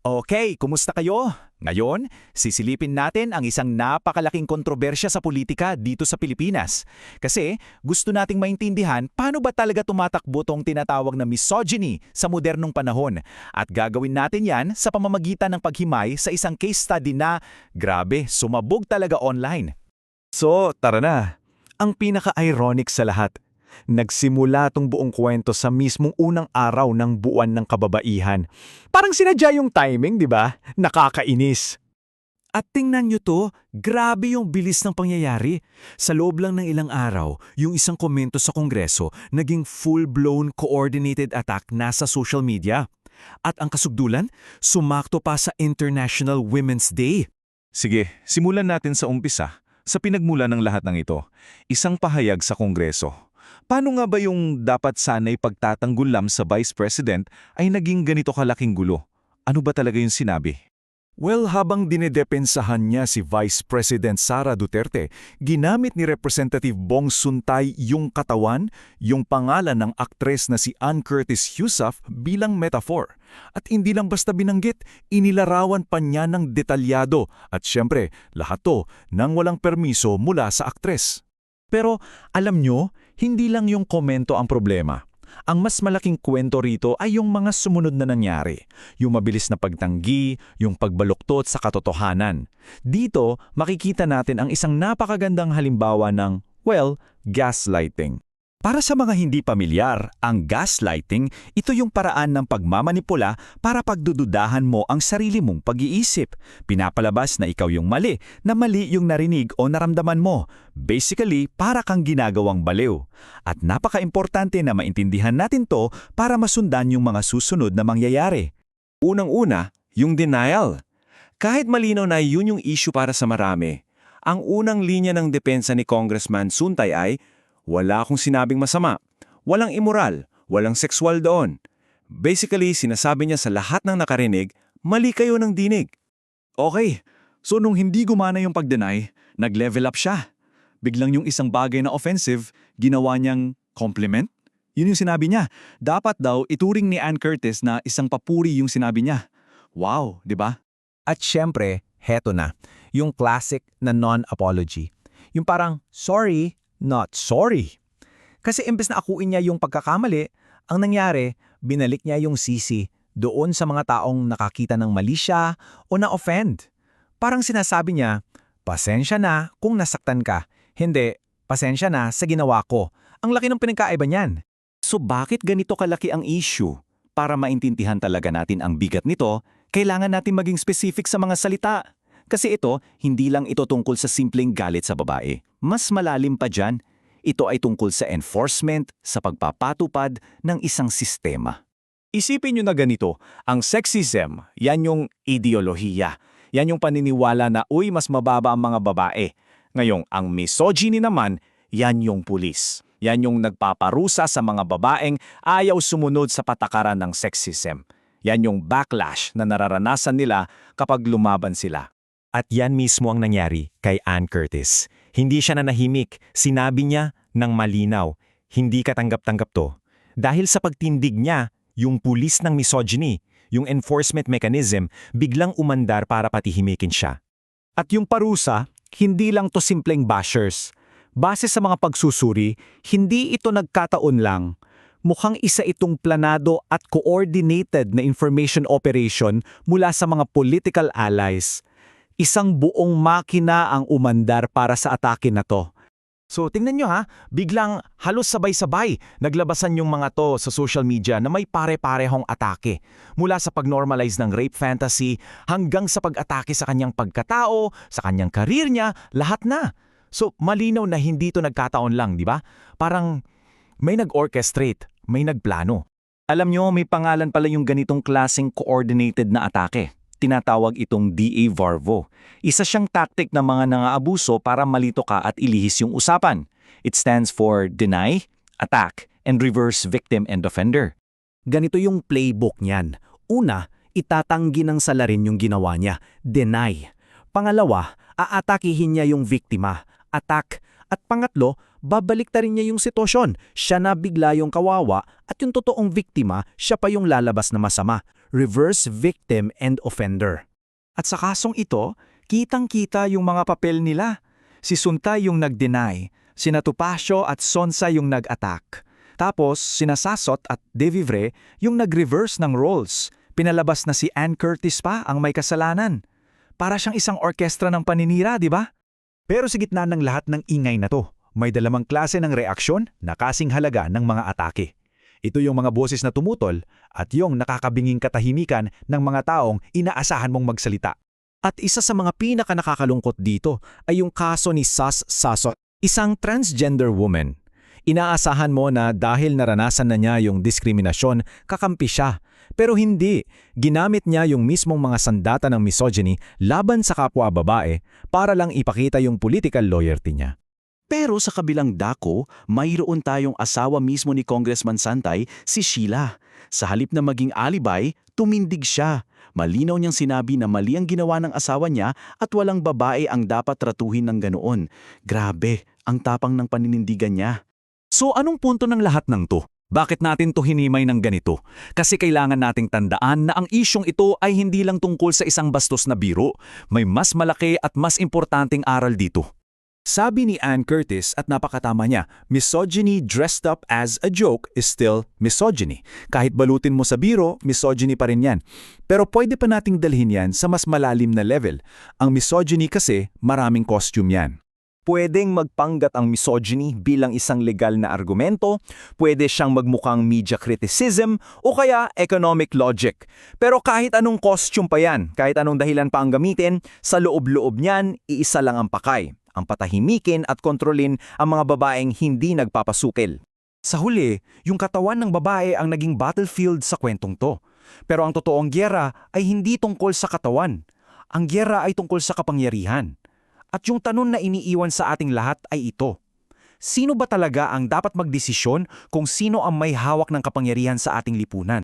Okay, kumusta kayo? Ngayon, sisilipin natin ang isang napakalaking kontrobersya sa politika dito sa Pilipinas. Kasi gusto nating maintindihan paano ba talaga tumatakbo tong tinatawag na misogyny sa modernong panahon. At gagawin natin yan sa pamamagitan ng paghimay sa isang case study na, grabe, sumabog talaga online. So, tara na. Ang pinaka-ironic sa lahat, nagsimula tong buong kwento sa mismong unang araw ng buwan ng kababaihan. Parang sinadya yung timing, di ba? Nakakainis. At tingnan nyo to, grabe yung bilis ng pangyayari. Sa loob lang ng ilang araw, yung isang komento sa Kongreso naging full-blown coordinated attack na sa social media. At ang kasugdulan, sumakto pa sa International Women's Day. Sige, simulan natin sa umpisa. Sa pinagmula ng lahat ng ito, isang pahayag sa Kongreso. Paano nga ba yung dapat sana'y pagtatanggulam sa Vice President ay naging ganito kalaking gulo? Ano ba talaga yung sinabi? Well, habang dinedepensahan niya si Vice President Sara Duterte, ginamit ni Representative Bong Suntay yung katawan, yung pangalan ng aktres na si Ann Curtis Yusuf bilang metaphor. At hindi lang basta binanggit, inilarawan pa niya ng detalyado at syempre, lahat to nang walang permiso mula sa aktres. Pero alam nyo, hindi lang yung komento ang problema. Ang mas malaking kwento rito ay yung mga sumunod na nangyari. Yung mabilis na pagtanggi, yung pagbaluktot sa katotohanan. Dito, makikita natin ang isang napakagandang halimbawa ng, gaslighting. Para sa mga hindi pamilyar, ang gaslighting, ito yung paraan ng pagmamanipula para pagdududahan mo ang sarili mong pag-iisip. Pinapalabas na ikaw yung mali, na mali yung narinig o naramdaman mo. Basically, para kang ginagawang baliw. At napaka-importante na maintindihan natin to para masundan yung mga susunod na mangyayari. Unang-una, yung denial. Kahit malinaw na yun yung issue para sa marami, ang unang linya ng depensa ni Congressman Suntay ay, wala akong sinabing masama, walang immoral, walang sexual doon. Basically, sinasabi niya sa lahat ng nakarinig, mali kayo ng dinig. Okay, so nung hindi gumana yung pag-deny, nag-level up siya. Biglang yung isang bagay na offensive, ginawa niyang compliment? Yun yung sinabi niya. Dapat daw ituring ni Ann Curtis na isang papuri yung sinabi niya. Wow, di ba? At syempre, heto na, yung classic na non-apology. Yung parang, sorry, not sorry. Kasi imbes na akuin niya yung pagkakamali, ang nangyari, binalik niya yung sisi doon sa mga taong nakakita ng mali siya o na-offend. Parang sinasabi niya, pasensya na kung nasaktan ka. Hindi, pasensya na sa ginawa ko. Ang laki ng pinagkaiba niyan. So bakit ganito kalaki ang issue? Para maintindihan talaga natin ang bigat nito, kailangan natin maging specific sa mga salita. Kasi ito, hindi lang ito tungkol sa simpleng galit sa babae. Mas malalim pa dyan, ito ay tungkol sa enforcement, sa pagpapatupad ng isang sistema. Isipin nyo na ganito, ang sexism, yan yung ideolohiya. Yan yung paniniwala na mas mababa ang mga babae. Ngayong ang misogyny naman, yan yung pulis. Yan yung nagpaparusa sa mga babaeng ayaw sumunod sa patakaran ng sexism. Yan yung backlash na nararanasan nila kapag lumaban sila. At yan mismo ang nangyari kay Ann Curtis. Hindi siya nanahimik, sinabi niya ng malinaw, hindi katanggap-tanggap to. Dahil sa pagtindig niya, yung pulis ng misogyny, yung enforcement mechanism, biglang umandar para patihimikin siya. At yung parusa, hindi lang to simpleng bashers. Base sa mga pagsusuri, hindi ito nagkataon lang. Mukhang isa itong planado at coordinated na information operation mula sa mga political allies. Isang buong makina ang umandar para sa atake na to. So tingnan nyo ha, biglang halos sabay-sabay naglabasan yung mga to sa social media na may pare-parehong atake. Mula sa pag-normalize ng rape fantasy hanggang sa pag-atake sa kanyang pagkatao, sa kanyang karir niya, lahat na. So malinaw na hindi to nagkataon lang, di ba? Parang may nag-orchestrate, may nagplano. Alam nyo, may pangalan pala yung ganitong klaseng coordinated na atake. Tinatawag itong DA-VARVO. Isa siyang tactic ng mga nangaabuso para malito ka at ilihis yung usapan. It stands for Deny, Attack, and Reverse Victim and Offender. Ganito yung playbook niyan. Una, itatanggi ng salarin yung ginawa niya, deny. Pangalawa, aatakihin niya yung biktima, attack. At pangatlo, babaliktarin niya yung sitwasyon. Siya na bigla yung kawawa at yung totoong biktima, siya pa yung lalabas na masama. Reverse victim and offender. At sa kasong ito, kitang-kita yung mga papel nila. Si Suntay yung nag-deny, sina Topacio at Sonsa yung nag-attack. Tapos, sina Sasot at De Vivre yung nag-reverse ng roles. Pinalabas na si Ann Curtis pa ang may kasalanan. Para siyang isang orkestra ng paninira, di ba? Pero sa gitna ng lahat ng ingay na to, may dalawang klase ng reaksyon na kasing halaga ng mga atake. Ito yung mga boses na tumutol at yung nakakabinging katahimikan ng mga taong inaasahan mong magsalita. At isa sa mga pinaka-nakakalungkot dito ay yung kaso ni Sas Sasot, isang transgender woman. Inaasahan mo na dahil naranasan na niya yung diskriminasyon, kakampi siya. Pero hindi, ginamit niya yung mismong mga sandata ng misogyny laban sa kapwa babae para lang ipakita yung political loyalty niya. Pero sa kabilang dako, mayroon tayong asawa mismo ni Congressman Santay, si Sheila. Sa halip na maging alibay, tumindig siya. Malinaw niyang sinabi na mali ang ginawa ng asawa niya at walang babae ang dapat tratuhin ng ganoon. Grabe, ang tapang ng paninindigan niya. So anong punto ng lahat ng to? Bakit natin to hinimay ng ganito? Kasi kailangan nating tandaan na ang isyong ito ay hindi lang tungkol sa isang bastos na biro. May mas malaki at mas importanteng aral dito. Sabi ni Ann Curtis at napakatama niya, misogyny dressed up as a joke is still misogyny. Kahit balutin mo sa biro, misogyny pa rin yan. Pero pwede pa nating dalhin yan sa mas malalim na level. Ang misogyny kasi maraming costume yan. Pwedeng magpanggat ang misogyny bilang isang legal na argumento, pwede siyang magmukhang media criticism o kaya economic logic. Pero kahit anong costume pa yan, kahit anong dahilan pa ang gamitin, sa loob-loob niyan, iisa lang ang pakay. Ang patahimikin at kontrolin ang mga babaeng hindi nagpapasukil. Sa huli, yung katawan ng babae ang naging battlefield sa kwentong to. Pero ang totoong gyera ay hindi tungkol sa katawan. Ang gyera ay tungkol sa kapangyarihan. At yung tanong na iniiwan sa ating lahat ay ito. Sino ba talaga ang dapat magdesisyon kung sino ang may hawak ng kapangyarihan sa ating lipunan?